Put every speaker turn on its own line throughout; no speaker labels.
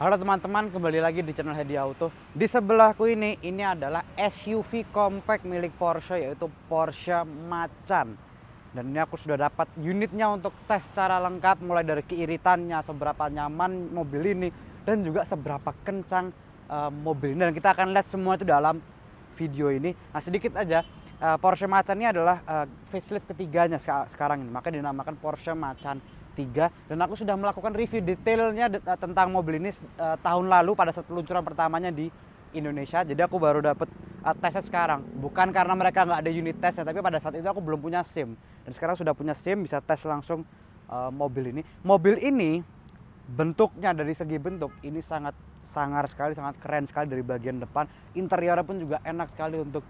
Halo teman-teman, kembali lagi di channel Hedi Auto. Di sebelahku ini adalah SUV compact milik Porsche, yaitu Porsche Macan. Dan ini aku sudah dapat unitnya untuk tes secara lengkap, mulai dari keiritannya, seberapa nyaman mobil ini, dan juga seberapa kencang mobil ini. Dan kita akan lihat semua itu dalam video ini. Nah, sedikit aja, Porsche Macan ini adalah facelift ketiganya sekarang ini, maka dinamakan Porsche Macan 3. Dan aku sudah melakukan review detailnya tentang mobil ini tahun lalu pada saat peluncuran pertamanya di Indonesia. Jadi aku baru dapat tesnya sekarang, bukan karena mereka nggak ada unit tesnya, tapi pada saat itu aku belum punya SIM, dan sekarang sudah punya SIM, bisa tes langsung mobil ini. Mobil ini bentuknya, dari segi bentuk ini sangat sangar sekali, sangat keren sekali dari bagian depan. Interiornya pun juga enak sekali untuk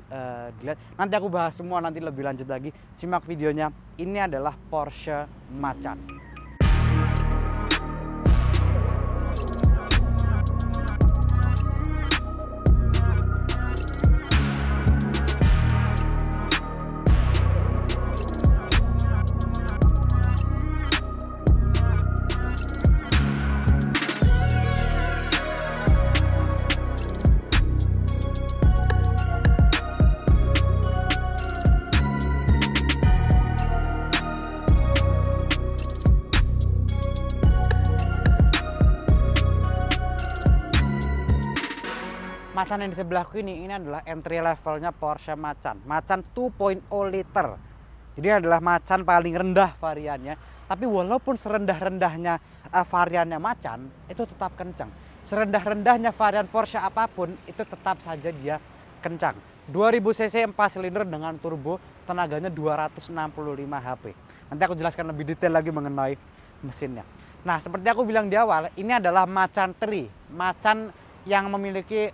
dilihat. Nanti aku bahas semua nanti lebih lanjut lagi. Simak videonya. Ini adalah Porsche Macan. Macan yang di sebelahku ini adalah entry levelnya Porsche Macan 2.0 liter. Jadi adalah Macan paling rendah variannya. Tapi walaupun serendah-rendahnya variannya Macan, itu tetap kencang. Serendah-rendahnya varian Porsche apapun, itu tetap saja dia kencang. 2000 cc 4 silinder dengan turbo, tenaganya 265 HP. Nanti aku jelaskan lebih detail lagi mengenai mesinnya. Nah, seperti aku bilang di awal, ini adalah Macan 3. Macan yang memiliki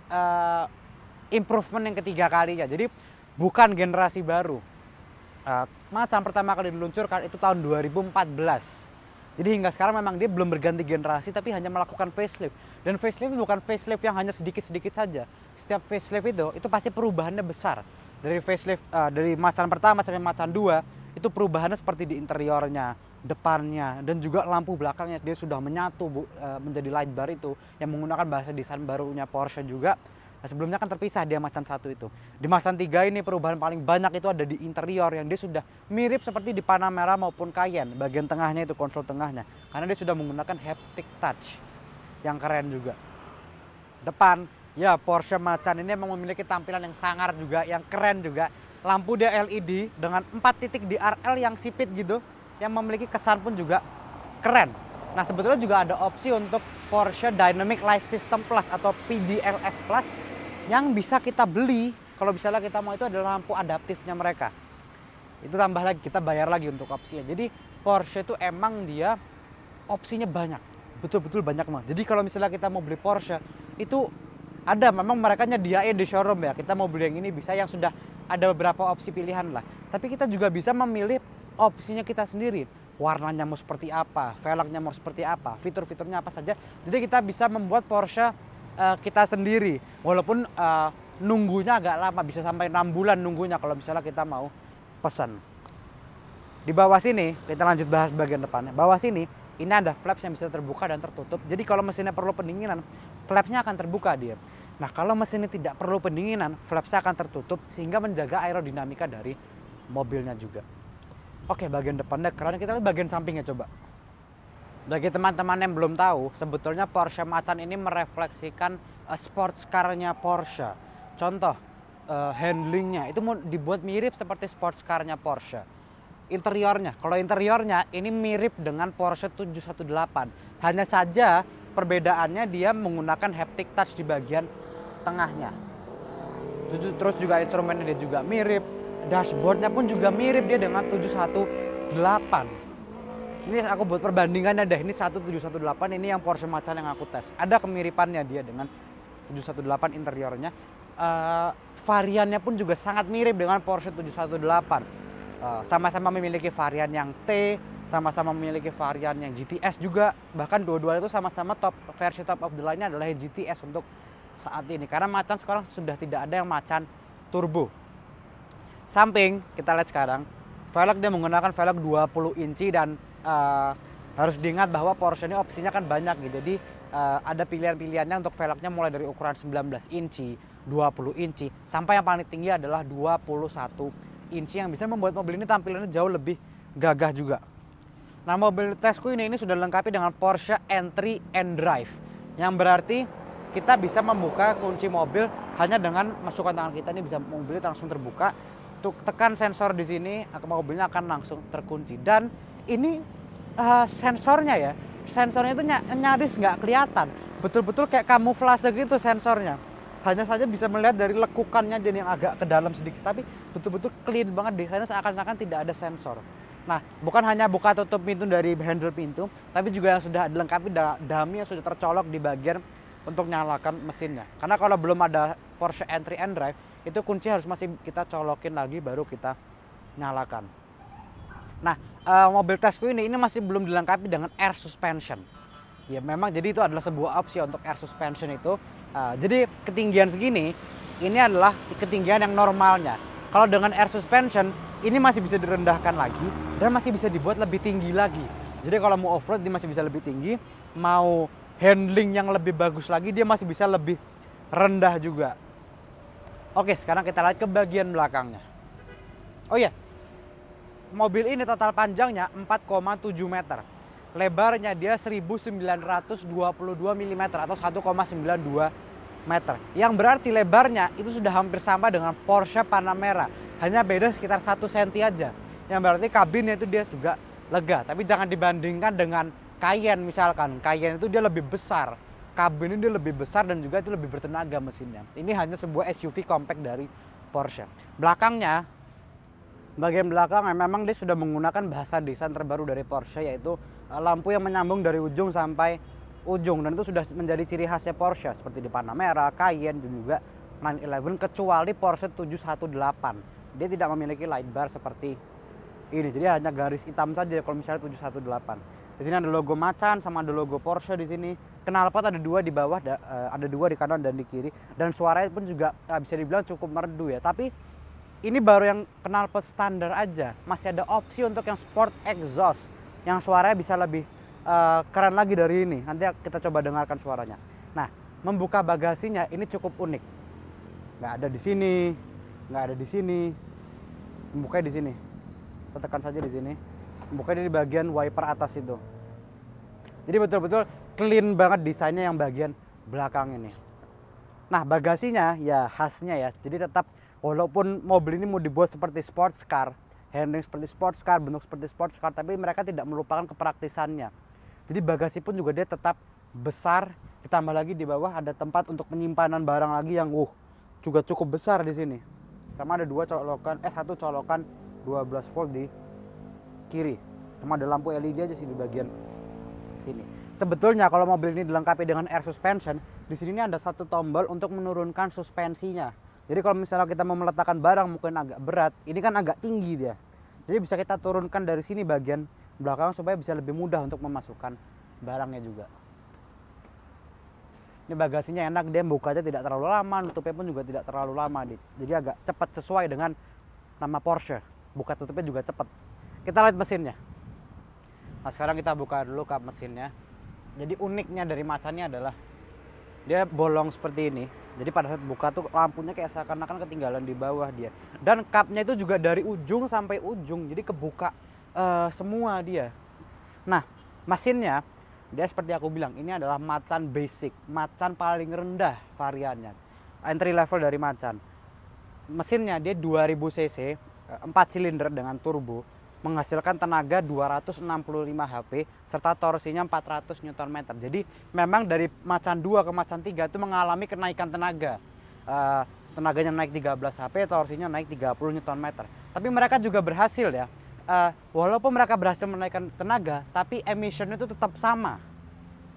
improvement yang ketiga kalinya. Jadi bukan generasi baru. Macan pertama kali diluncurkan itu tahun 2014. Jadi hingga sekarang memang dia belum berganti generasi, tapi hanya melakukan facelift. Dan facelift bukan facelift yang hanya sedikit-sedikit saja. Setiap facelift itu pasti perubahannya besar. Dari facelift dari Macan pertama sampai Macan 2 itu perubahannya seperti di interiornya, depannya, dan juga lampu belakangnya dia sudah menyatu menjadi light bar itu yang menggunakan bahasa desain barunya Porsche juga. Nah, sebelumnya kan terpisah dia Macan 1 itu. Di Macan 3 ini perubahan paling banyak itu ada di interior, yang dia sudah mirip seperti di Panamera maupun Cayenne. Bagian tengahnya itu, konsol tengahnya, karena dia sudah menggunakan haptic touch yang keren juga. Depan ya, Porsche Macan ini memang memiliki tampilan yang sangar juga, yang keren juga. Lampu dia LED dengan 4 titik di RL yang sipit gitu, yang memiliki kesan pun juga keren. Nah, sebetulnya juga ada opsi untuk Porsche Dynamic Light System Plus atau PDLS Plus yang bisa kita beli kalau misalnya kita mau. Itu adalah lampu adaptifnya mereka. Itu tambah lagi, kita bayar lagi untuk opsinya. Jadi Porsche itu emang dia opsinya banyak, betul-betul banyak banget. Jadi kalau misalnya kita mau beli Porsche itu ada, memang mereka nyediain di showroom ya, kita mau beli yang ini bisa, yang sudah ada beberapa opsi pilihan lah. Tapi kita juga bisa memilih opsinya kita sendiri. Warnanya mau seperti apa, velgnya mau seperti apa, fitur-fiturnya apa saja. Jadi kita bisa membuat Porsche kita sendiri. Walaupun nunggunya agak lama, bisa sampai 6 bulan nunggunya kalau misalnya kita mau pesan. Di bawah sini, kita lanjut bahas bagian depannya. Bawah sini, ini ada flaps yang bisa terbuka dan tertutup. Jadi kalau mesinnya perlu pendinginan, flapsnya akan terbuka dia. Nah, kalau mesin ini tidak perlu pendinginan, flapsnya akan tertutup sehingga menjaga aerodinamika dari mobilnya juga. Oke, bagian depannya keren. Kita lihat bagian sampingnya coba. Bagi teman-teman yang belum tahu, sebetulnya Porsche Macan ini merefleksikan sports car-nya Porsche. Contoh, handlingnya itu mau dibuat mirip seperti sports car-nya Porsche. Interiornya, kalau interiornya ini mirip dengan Porsche 718. Hanya saja perbedaannya dia menggunakan haptic touch di bagian tengahnya. Terus juga instrumennya dia juga mirip, dashboardnya pun juga mirip dia dengan 718. Ini aku buat perbandingannya deh, ini 1718, ini yang Porsche Macan yang aku tes. Ada kemiripannya dia dengan 718 interiornya. Variannya pun juga sangat mirip dengan Porsche 718. Sama-sama memiliki varian yang T, sama-sama memiliki varian yang GTS juga. Bahkan dua-duanya itu sama-sama versi top of the line-nya adalah GTS untuk saat ini, karena Macan sekarang sudah tidak ada yang Macan turbo. Samping kita lihat sekarang, velg dia menggunakan velg 20 inci dan harus diingat bahwa Porsche ini opsinya kan banyak gitu. Jadi ada pilihan-pilihannya untuk velgnya mulai dari ukuran 19 inci, 20 inci, sampai yang paling tinggi adalah 21 inci yang bisa membuat mobil ini tampilannya jauh lebih gagah juga. Nah, mobil tesku ini sudah dilengkapi dengan Porsche Entry and Drive, yang berarti kita bisa membuka kunci mobil hanya dengan masukkan tangan kita. Ini bisa mobilnya langsung terbuka. Untuk tekan sensor di sini, mobilnya akan langsung terkunci. Dan ini sensornya ya, sensornya itu nyaris nggak kelihatan, betul-betul kayak kamuflase gitu sensornya. Hanya saja bisa melihat dari lekukannya jadi yang agak ke dalam sedikit, tapi betul-betul clean banget desainnya, seakan-akan tidak ada sensor. Nah, bukan hanya buka tutup pintu dari handle pintu, tapi juga yang sudah dilengkapi dummy yang sudah tercolok di bagian untuk nyalakan mesinnya. Karena kalau belum ada Porsche Entry and Drive, itu kunci harus masih kita colokin lagi baru kita nyalakan. Nah, mobil tesku ini masih belum dilengkapi dengan air suspension. Ya memang jadi itu adalah sebuah opsi untuk air suspension itu. Jadi ketinggian segini, ini adalah ketinggian yang normalnya. Kalau dengan air suspension, ini masih bisa direndahkan lagi dan masih bisa dibuat lebih tinggi lagi. Jadi kalau mau off-road dia masih bisa lebih tinggi, mau handling yang lebih bagus lagi dia masih bisa lebih rendah juga. Oke, sekarang kita lihat ke bagian belakangnya. Oh iya, mobil ini total panjangnya 4,7 meter. Lebarnya dia 1922 mm atau 1,92 meter. Yang berarti lebarnya itu sudah hampir sama dengan Porsche Panamera. Hanya beda sekitar 1 cm aja. Yang berarti kabinnya itu dia juga lega. Tapi jangan dibandingkan dengan Cayenne misalkan. Cayenne itu dia lebih besar. Kabinnya dia lebih besar dan juga itu lebih bertenaga mesinnya. Ini hanya sebuah SUV compact dari Porsche. Belakangnya, bagian belakang memang dia sudah menggunakan bahasa desain terbaru dari Porsche, yaitu lampu yang menyambung dari ujung sampai ujung, dan itu sudah menjadi ciri khasnya Porsche seperti di Panamera, Cayenne dan juga 911, kecuali Porsche 718. Dia tidak memiliki light bar seperti ini, jadi hanya garis hitam saja kalau misalnya 718. Di sini ada logo Macan sama ada logo Porsche di sini. Knalpot ada 2 di bawah, ada 2 di kanan dan di kiri, dan suaranya pun juga bisa dibilang cukup merdu ya. Tapi ini baru yang knalpot standar aja, masih ada opsi untuk yang sport exhaust yang suaranya bisa lebih keren lagi dari ini. Nanti kita coba dengarkan suaranya. Nah, membuka bagasinya ini cukup unik. Nggak ada di sini, nggak ada di sini. Membukanya di sini. Kita tekan saja di sini. Membukanya di bagian wiper atas itu. Jadi betul-betul clean banget desainnya yang bagian belakang ini. Nah, bagasinya ya khasnya ya. Jadi tetap walaupun mobil ini mau dibuat seperti sports car, handling seperti sports car, bentuk seperti sports car, tapi mereka tidak melupakan kepraktisannya. Jadi bagasi pun juga dia tetap besar, ditambah lagi di bawah ada tempat untuk penyimpanan barang lagi yang juga cukup besar di sini. Sama ada satu colokan 12 volt di kiri. Sama ada lampu LED aja sih di bagian sini. Sebetulnya kalau mobil ini dilengkapi dengan air suspension, di sini ada satu tombol untuk menurunkan suspensinya. Jadi kalau misalnya kita mau meletakkan barang mungkin agak berat, ini kan agak tinggi dia. Jadi bisa kita turunkan dari sini bagian belakang supaya bisa lebih mudah untuk memasukkan barangnya juga. Ini bagasinya enak, dia bukanya tidak terlalu lama, nutupnya pun juga tidak terlalu lama. Jadi agak cepat sesuai dengan nama Porsche. Buka tutupnya juga cepat. Kita lihat mesinnya. Nah, sekarang kita buka dulu kap mesinnya. Jadi uniknya dari Macannya adalah dia bolong seperti ini. Jadi pada saat buka tuh lampunya kayak seakan-akan ketinggalan di bawah dia. Dan kapnya itu juga dari ujung sampai ujung. Jadi kebuka semua dia. Nah, mesinnya dia seperti aku bilang, ini adalah Macan basic, Macan paling rendah variannya. Entry level dari Macan. Mesinnya dia 2000 cc, 4 silinder dengan turbo, menghasilkan tenaga 265 HP serta torsinya 400 Nm. Jadi memang dari Macan 2 ke Macan 3 itu mengalami kenaikan tenaga. Tenaganya naik 13 HP, torsinya naik 30 Nm. Tapi mereka juga berhasil ya. Walaupun mereka berhasil menaikkan tenaga, tapi emission itu tetap sama.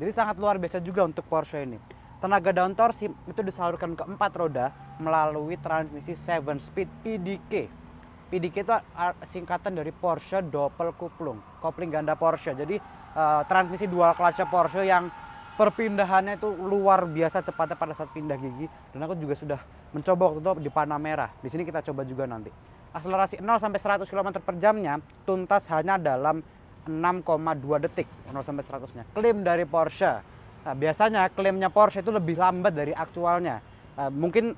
Jadi sangat luar biasa juga untuk Porsche ini. Tenaga dan torsi itu disalurkan ke 4 roda melalui transmisi 7-speed PDK. PDK itu singkatan dari Porsche Doppel kopling ganda Porsche. Jadi transmisi dual clutch Porsche yang perpindahannya itu luar biasa cepatnya pada saat pindah gigi. Dan aku juga sudah mencoba waktu itu di Panamera. Di sini kita coba juga nanti. Akselerasi 0 sampai 100 km per jamnya tuntas hanya dalam 6,2 detik 0 sampai 100-nya. Klaim dari Porsche. Nah, biasanya klaimnya Porsche itu lebih lambat dari aktualnya. Mungkin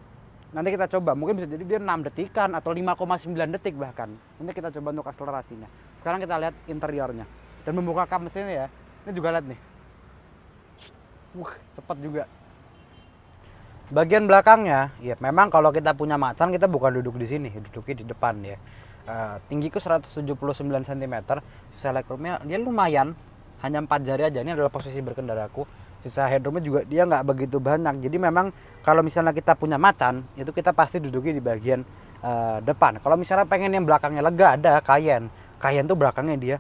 nanti kita coba, mungkin bisa jadi dia 6 detikan atau 5,9 detik bahkan. Nanti kita coba untuk akselerasinya. Sekarang kita lihat interiornya. Dan membuka kap mesinnya ya. Ini juga lihat nih. Cepat juga. Bagian belakangnya, ya memang kalau kita punya Macan kita bukan duduk di sini, duduknya di depan ya. Tinggiku 179 cm, sisa legroomnya dia lumayan, hanya 4 jari aja. Ini adalah posisi berkendaraku. Sisa headroomnya juga dia nggak begitu banyak. Jadi memang kalau misalnya kita punya Macan, itu kita pasti duduknya di bagian depan. Kalau misalnya pengen yang belakangnya lega, ada Cayenne. Cayenne tuh belakangnya dia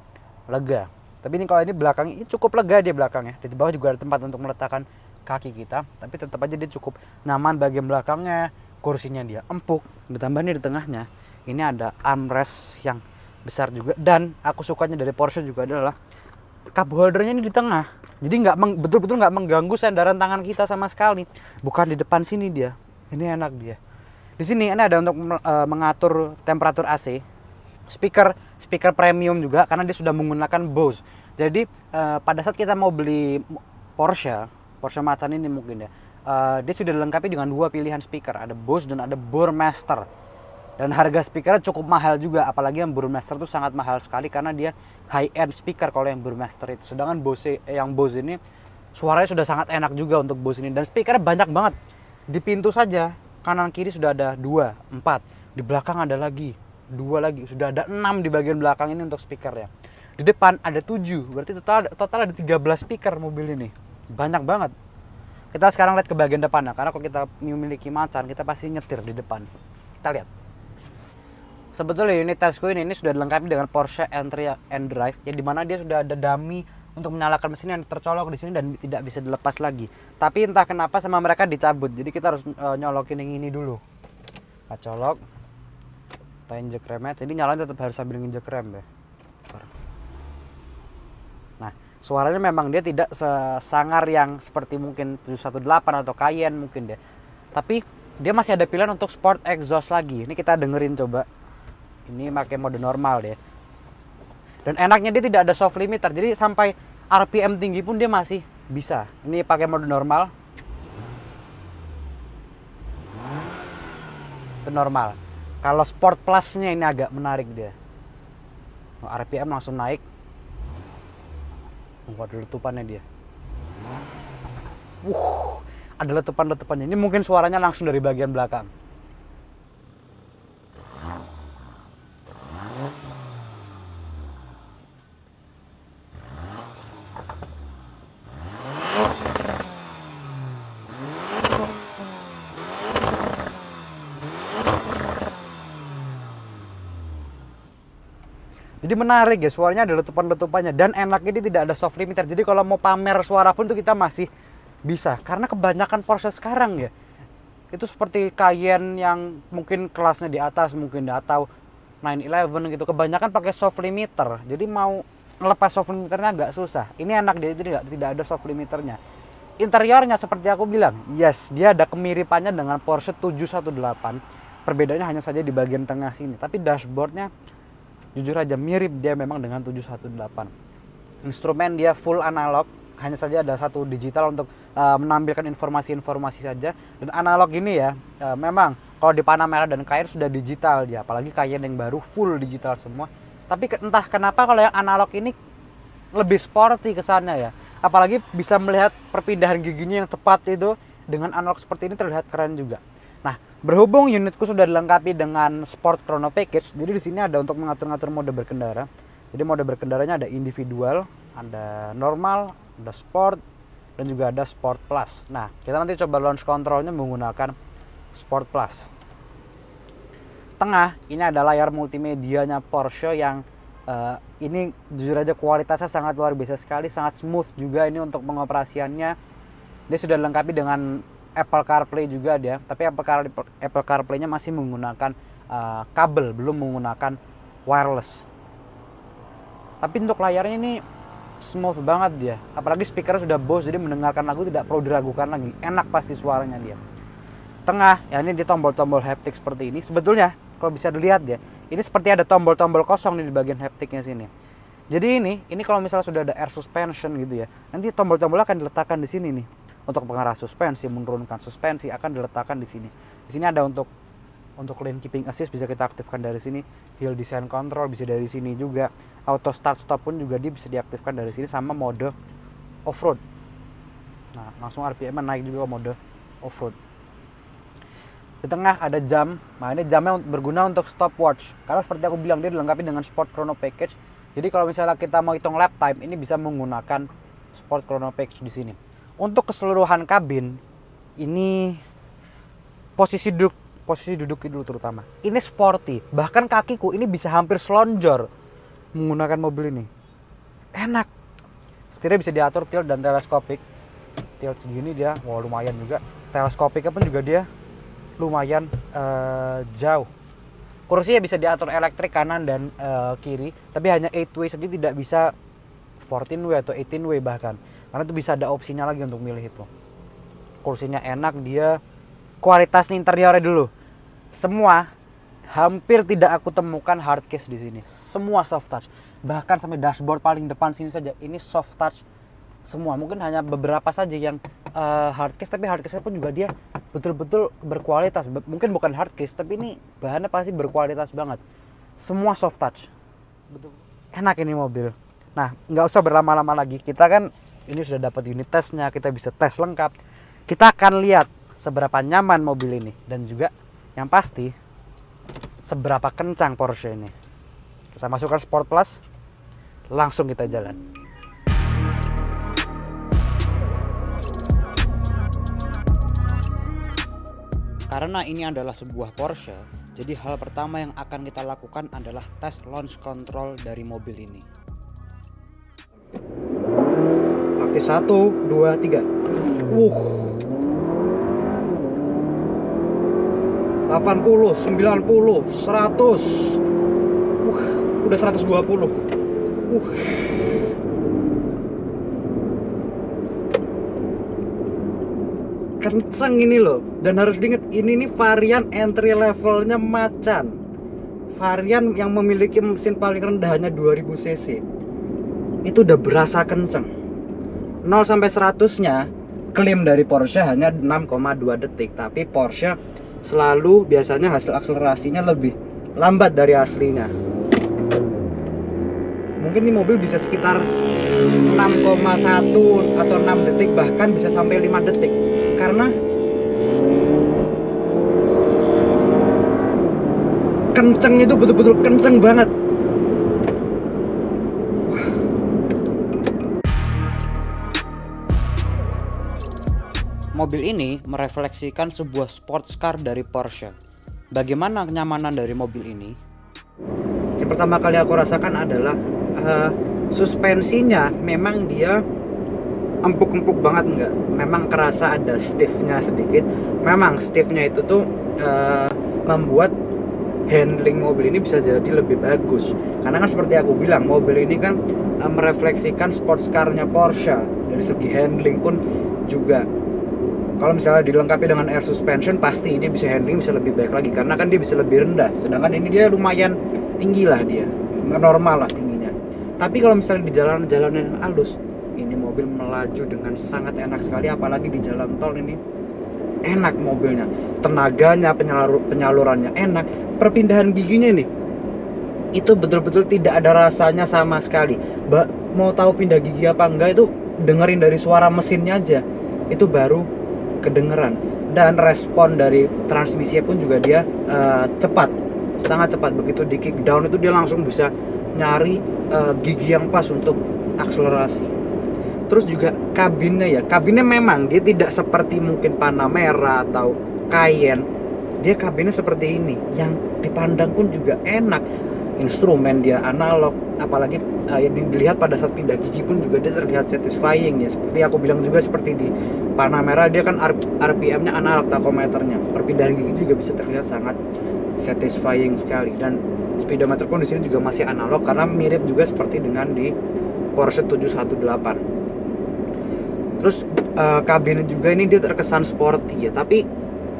lega. Tapi ini kalau ini belakangnya ini cukup lega dia belakangnya. Di bawah juga ada tempat untuk meletakkan kaki kita, tapi tetap aja dia cukup nyaman bagian belakangnya. Kursinya dia empuk, ditambah nih di tengahnya ini ada armrest yang besar juga. Dan aku sukanya dari Porsche juga adalah cup holdernya ini di tengah, jadi betul-betul nggak mengganggu sandaran tangan kita sama sekali. Bukan di depan sini dia, ini enak dia. Di sini ini ada untuk mengatur temperatur AC, speaker premium juga karena dia sudah menggunakan Bose. Jadi pada saat kita mau beli Porsche Macan ini mungkin ya, dia sudah dilengkapi dengan 2 pilihan speaker, ada Bose dan ada Burmester. Dan harga speakernya cukup mahal juga, apalagi yang Burmester itu sangat mahal sekali karena dia high end speaker kalau yang Burmester itu. Sedangkan Bose ini suaranya sudah sangat enak juga untuk Bose ini, dan speakernya banyak banget. Di pintu saja kanan kiri sudah ada 2, 4, di belakang ada lagi 2 lagi, sudah ada 6 di bagian belakang ini untuk speakernya. Di depan ada 7, berarti total ada 13 speaker mobil ini. Banyak banget. Kita sekarang lihat ke bagian depan, karena kalau kita memiliki Macan kita pasti nyetir di depan. Kita lihat. Sebetulnya unit tesku ini sudah dilengkapi dengan Porsche Entry and Drive, ya dimana dia sudah ada dummy untuk menyalakan mesin yang tercolok di sini dan tidak bisa dilepas lagi. Tapi entah kenapa sama mereka dicabut, jadi kita harus nyolokin yang ini dulu. Kita colok, kita injek remnya, jadi nyalain tetap harus sambil injek rem ya. Nah, suaranya memang dia tidak sesangar yang seperti mungkin 718 atau Cayenne mungkin deh. Tapi dia masih ada pilihan untuk sport exhaust lagi. Ini kita dengerin coba. Ini pakai mode normal deh. Dan enaknya dia tidak ada soft limiter. Jadi sampai RPM tinggi pun dia masih bisa. Ini pakai mode normal. Itu normal. Kalau sport plusnya ini agak menarik dia. RPM langsung naik. Ada letupannya dia. Ada letupan-letupannya. Ini mungkin suaranya langsung dari bagian belakang. Jadi menarik ya, suaranya ada letupan-letupannya, dan enaknya dia tidak ada soft limiter. Jadi kalau mau pamer suara pun tuh kita masih bisa. Karena kebanyakan Porsche sekarang ya, itu seperti Cayenne yang mungkin kelasnya di atas mungkin, atau 911 gitu, kebanyakan pakai soft limiter. Jadi mau ngelepas soft limiternya agak susah. Ini enak dia, tidak ada soft limiternya. Interiornya seperti aku bilang, yes, dia ada kemiripannya dengan Porsche 718. Perbedaannya hanya saja di bagian tengah sini. Tapi dashboardnya jujur aja mirip dia memang dengan 718. Instrumen dia full analog, hanya saja ada satu digital untuk menampilkan informasi-informasi saja. Dan analog ini ya, memang kalau di Panamera dan Cayenne sudah digital dia, apalagi Cayenne yang baru full digital semua. Tapi entah kenapa kalau yang analog ini lebih sporty kesannya ya. Apalagi bisa melihat perpindahan giginya yang cepat itu, dengan analog seperti ini terlihat keren juga. Nah, berhubung unitku sudah dilengkapi dengan Sport Chrono Package, jadi di sini ada untuk mengatur-ngatur mode berkendara. Jadi mode berkendaranya ada individual, ada normal, ada sport, dan juga ada sport plus. Nah, kita nanti coba launch controlnya menggunakan sport plus. Tengah, ini ada layar multimedianya Porsche yang ini jujur aja kualitasnya sangat luar biasa sekali, sangat smooth juga ini untuk pengoperasiannya. Dia sudah dilengkapi dengan Apple CarPlay juga dia, tapi Apple CarPlay-nya masih menggunakan kabel, belum menggunakan wireless. Tapi untuk layarnya ini smooth banget dia, apalagi speakernya sudah Bose, jadi mendengarkan lagu tidak perlu diragukan lagi, enak pasti suaranya dia. Tengah, ya ini di tombol-tombol haptik seperti ini. Sebetulnya kalau bisa dilihat ya, ini seperti ada tombol-tombol kosong nih di bagian haptiknya sini. Jadi ini kalau misalnya sudah ada air suspension gitu ya, nanti tombol-tombol akan diletakkan di sini nih. Untuk pengarah suspensi, menurunkan suspensi akan diletakkan di sini. Di sini ada untuk lane keeping assist bisa kita aktifkan dari sini, hill descent control bisa dari sini juga, auto start stop pun juga dia bisa diaktifkan dari sini, sama mode off-road. Nah, langsung RPM naik juga mode off-road. Di tengah ada jam. Nah, ini jamnya berguna untuk stopwatch. Karena seperti aku bilang, dia dilengkapi dengan Sport Chrono Package. Jadi kalau misalnya kita mau hitung lap time, ini bisa menggunakan Sport Chrono Package di sini. Untuk keseluruhan kabin, ini posisi duduk dulu terutama. Ini sporty. Bahkan kakiku ini bisa hampir selonjor menggunakan mobil ini. Enak. Setirnya bisa diatur tilt dan teleskopik. Tilt segini dia, wah lumayan juga. Teleskopiknya pun juga dia lumayan jauh. Kursinya bisa diatur elektrik kanan dan kiri, tapi hanya 8 way saja, tidak bisa 14 way atau 18 way bahkan. Karena itu bisa ada opsinya lagi untuk milih itu. Kursinya enak, dia kualitas interiornya dulu. Semua hampir tidak aku temukan hard case di sini. Semua soft touch. Bahkan sampai dashboard paling depan sini saja ini soft touch semua. Mungkin hanya beberapa saja yang hard case, tapi hard case pun juga dia betul-betul berkualitas. Mungkin bukan hard case, tapi ini bahannya pasti berkualitas banget. Semua soft touch. Betul. Enak ini mobil. Nah, nggak usah berlama-lama lagi. Kita kan ini sudah dapat unit tesnya, kita bisa tes lengkap. Kita akan lihat seberapa nyaman mobil ini dan juga yang pasti seberapa kencang Porsche ini. Kita masukkan Sport Plus, langsung kita jalan. Karena ini adalah sebuah Porsche, jadi hal pertama yang akan kita lakukan adalah tes launch control dari mobil ini. Aktif 1, 2, 3. 80, 90, 100. Udah 120. Kenceng ini loh, dan harus diingat ini nih varian entry levelnya Macan, varian yang memiliki mesin paling rendahnya 2000 cc. Itu udah berasa kenceng. 0 sampai 100 nya klaim dari Porsche hanya 6,2 detik, tapi Porsche selalu biasanya hasil akselerasinya lebih lambat dari aslinya. Mungkin ini mobil bisa sekitar 6,1 atau 6 detik, bahkan bisa sampai 5 detik. Karena kenceng, itu betul-betul kenceng banget. Mobil ini merefleksikan sebuah sports car dari Porsche. Bagaimana kenyamanan dari mobil ini? Yang pertama kali aku rasakan adalah suspensinya memang dia empuk-empuk banget, enggak. Memang kerasa ada stiffnya sedikit. Memang stiffnya itu tuh membuat handling mobil ini bisa jadi lebih bagus. Karena kan seperti aku bilang, mobil ini kan merefleksikan sports car-nya Porsche. Dari segi handling pun juga. Kalau misalnya dilengkapi dengan air suspension, pasti ini bisa handling bisa lebih baik lagi. Karena kan dia bisa lebih rendah. Sedangkan ini dia lumayan tinggi lah dia. Normal lah tingginya. Tapi kalau misalnya di jalan-jalan yang halus, ini mobil melaju dengan sangat enak sekali, apalagi di jalan tol ini enak mobilnya, tenaganya, penyalurannya enak, perpindahan giginya nih itu betul-betul tidak ada rasanya sama sekali. Mau tahu pindah gigi apa enggak, itu dengerin dari suara mesinnya aja itu baru kedengeran. Dan respon dari transmisinya pun juga dia cepat, sangat cepat. Begitu di kick down itu dia langsung bisa nyari gigi yang pas untuk akselerasi. Terus juga kabinnya memang dia tidak seperti mungkin Panamera atau Cayenne. Dia kabinnya seperti ini, yang dipandang pun juga enak. Instrumen dia analog, apalagi yang dilihat pada saat pindah gigi pun juga dia terlihat satisfying ya. Seperti aku bilang juga, seperti di Panamera dia kan RPM-nya analog, tachometernya. Perpindahan gigi juga bisa terlihat sangat satisfying sekali. Dan speedometer pun di sini juga masih analog, karena mirip juga seperti dengan di Porsche 718. Terus kabinnya juga ini dia terkesan sporty ya, tapi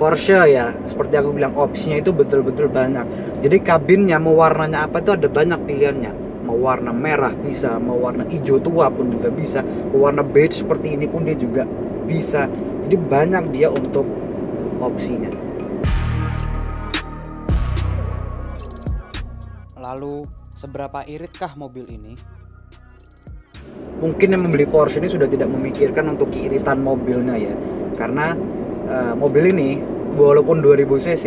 Porsche ya seperti aku bilang opsinya itu betul-betul banyak. Jadi kabinnya mau warnanya apa itu ada banyak pilihannya. mau warna merah bisa, mau warna hijau tua pun juga bisa, mau warna beige seperti ini pun dia juga bisa. Jadi banyak dia untuk opsinya.
Lalu, seberapa iritkah mobil ini?
Mungkin yang membeli Porsche ini sudah tidak memikirkan untuk keiritan mobilnya ya, karena mobil ini walaupun 2000 cc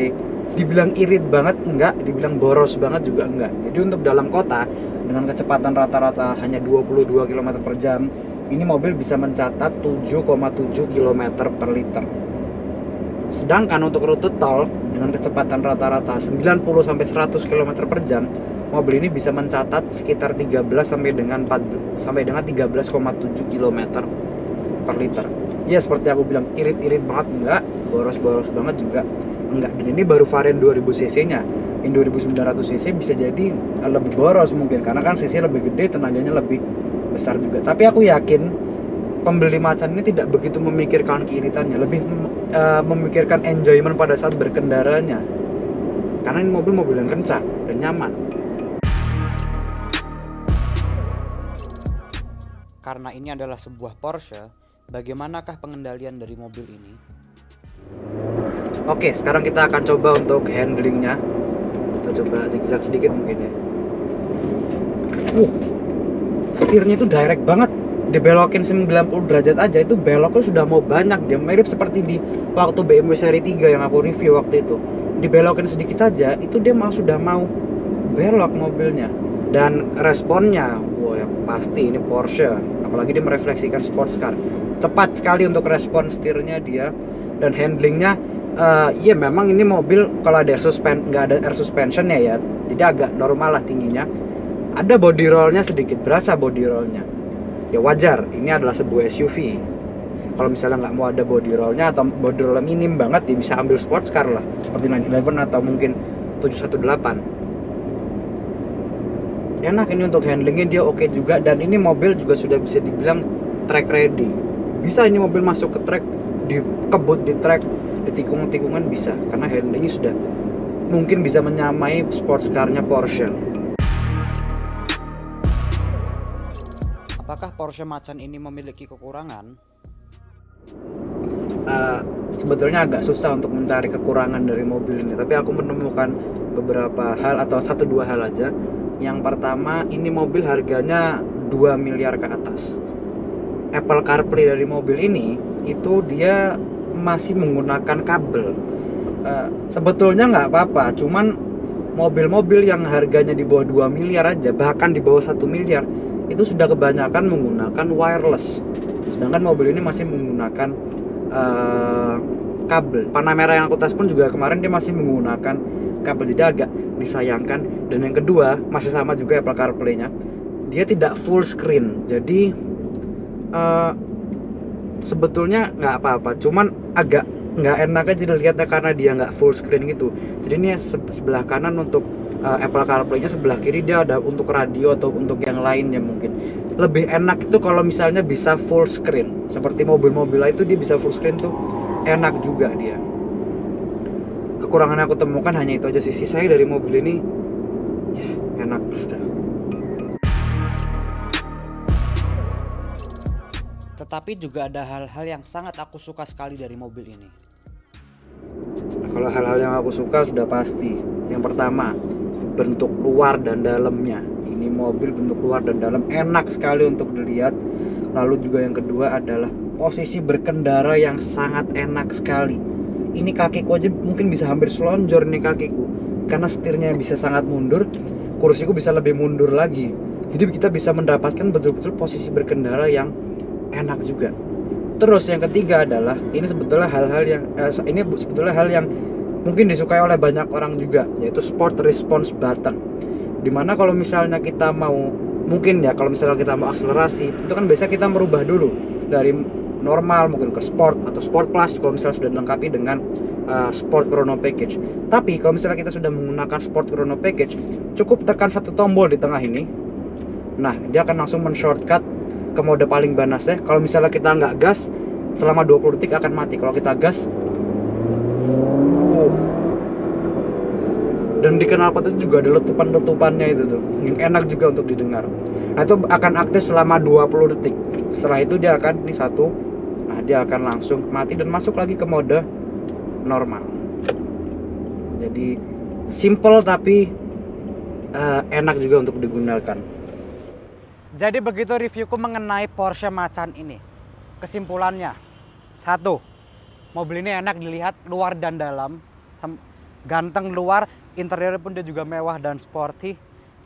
dibilang irit banget enggak, dibilang boros banget juga enggak. Jadi untuk dalam kota dengan kecepatan rata-rata hanya 22 km per jam, ini mobil bisa mencatat 7,7 km per liter. Sedangkan untuk rute tol dengan kecepatan rata-rata 90 sampai 100 km per jam, mobil ini bisa mencatat sekitar 13 sampai dengan 13,7 km per liter. Ya seperti aku bilang, irit-irit banget enggak, boros-boros banget juga enggak. Dan ini baru varian 2000 cc-nya. Yang 2900 cc bisa jadi lebih boros mungkin, karena kan cc lebih gede, tenaganya lebih besar juga. Tapi aku yakin pembeli Macan ini tidak begitu memikirkan keiritannya, lebih memikirkan enjoyment pada saat berkendaranya. Karena ini mobil yang kencang dan nyaman.
Karena ini adalah sebuah Porsche, bagaimanakah pengendalian dari mobil ini?
Oke, sekarang kita akan coba untuk handlingnya. Kita coba zigzag sedikit mungkin ya. Setirnya itu direct banget. Dibelokin 90 derajat aja itu beloknya sudah mau banyak. Dia mirip seperti di waktu BMW seri 3 yang aku review waktu itu. Dibelokin sedikit saja itu dia sudah mau belok mobilnya. Dan responnya, wah ya pasti ini Porsche. Apalagi dia merefleksikan sports car. Cepat sekali untuk respon setirnya dia. Dan handlingnya, ya memang ini mobil kalau ada nggak ada air suspension ya, jadi agak normal lah tingginya. Ada body rollnya sedikit, berasa body rollnya. Ya wajar, ini adalah sebuah SUV. Kalau misalnya nggak mau ada body rollnya atau body rollnya minim banget, dia bisa ambil sports car lah, seperti 911 atau mungkin 718. Enak ini untuk handlingnya, dia oke juga. Dan ini mobil juga sudah bisa dibilang track ready. Bisa ini mobil masuk ke track, dikebut di track, di tikungan bisa, karena handlingnya sudah mungkin bisa menyamai sports car-nya Porsche.
Apakah Porsche Macan ini memiliki kekurangan?
Sebetulnya agak susah untuk mencari kekurangan dari mobil ini, tapi aku menemukan beberapa hal atau 1-2 hal aja. Yang pertama, ini mobil harganya 2 miliar ke atas. Apple CarPlay dari mobil ini itu dia masih menggunakan kabel. Sebetulnya nggak apa-apa, cuman mobil-mobil yang harganya di bawah 2 miliar aja, bahkan di bawah 1 miliar, itu sudah kebanyakan menggunakan wireless. Sedangkan mobil ini masih menggunakan kabel. Panamera yang aku tes pun juga kemarin dia masih menggunakan kabel, jadi agak disayangkan. Dan yang kedua, masih sama juga Apple CarPlay-nya, dia tidak full screen. Jadi sebetulnya nggak apa-apa, cuman agak nggak enak aja dilihatnya karena dia nggak full screen gitu. Jadi ini sebelah kanan untuk Apple CarPlay-nya, sebelah kiri dia ada untuk radio atau untuk yang lainnya. Mungkin lebih enak itu kalau misalnya bisa full screen, seperti mobil-mobil itu dia bisa full screen tuh enak juga dia. Kekurangan yang aku temukan hanya itu aja sih. Sisanya dari mobil ini ya enak sudah.
Tetapi juga ada hal-hal yang sangat aku suka sekali dari mobil ini.
Nah, kalau hal-hal yang aku suka sudah pasti. Yang pertama, bentuk luar dan dalamnya. Ini mobil bentuk luar dan dalam enak sekali untuk dilihat. Lalu juga yang kedua adalah posisi berkendara yang sangat enak sekali. Ini kakiku aja mungkin bisa hampir selonjor nih kakiku, karena setirnya bisa sangat mundur, kursiku bisa lebih mundur lagi. Jadi kita bisa mendapatkan betul-betul posisi berkendara yang enak juga. Terus yang ketiga adalah ini sebetulnya hal yang mungkin disukai oleh banyak orang juga, yaitu sport response button. Dimana kalau misalnya kita mau, mungkin ya kalau misalnya kita mau akselerasi, itu kan biasa kita merubah dulu dari normal mungkin ke sport atau sport plus kalau misalnya sudah dilengkapi dengan sport chrono package. Tapi kalau misalnya kita sudah menggunakan sport chrono package, cukup tekan satu tombol di tengah ini. Nah, dia akan langsung men-shortcut ke mode paling panasnya. Kalau misalnya kita nggak gas, selama 20 detik akan mati. Kalau kita gas, Dan di knalpot itu juga ada letupan-letupannya itu tuh, yang enak juga untuk didengar. Nah itu akan aktif selama 20 detik. Setelah itu dia akan, ini satu, nah dia akan langsung mati dan masuk lagi ke mode normal. Jadi simple tapi enak juga untuk digunakan. Jadi begitu reviewku mengenai Porsche Macan ini. Kesimpulannya, satu, mobil ini enak dilihat luar dan dalam, ganteng luar, interior pun dia juga mewah dan sporty.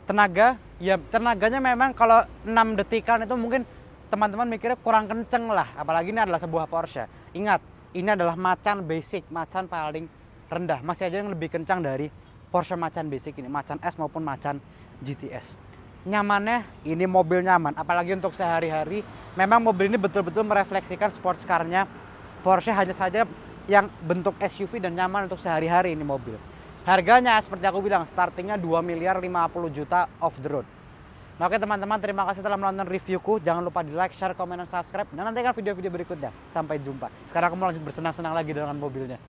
Tenaga, ya tenaganya memang kalau 6 detikan itu mungkin teman-teman mikirnya kurang kenceng lah, apalagi ini adalah sebuah Porsche. Ingat, ini adalah Macan basic, Macan paling rendah, masih aja yang lebih kencang dari Porsche Macan basic ini, Macan S maupun Macan GTS. Nyamannya, ini mobil nyaman, apalagi untuk sehari-hari. Memang mobil ini betul-betul merefleksikan sports car-nya Porsche, hanya saja yang bentuk SUV dan nyaman untuk sehari-hari ini mobil. Harganya seperti aku bilang, startingnya 2.050.000.000 off the road. Nah, oke teman-teman, terima kasih telah menonton reviewku. Jangan lupa di like, share, komen, dan subscribe. Dan nantikan video-video berikutnya. Sampai jumpa. Sekarang aku mau lanjut bersenang-senang lagi dengan mobilnya.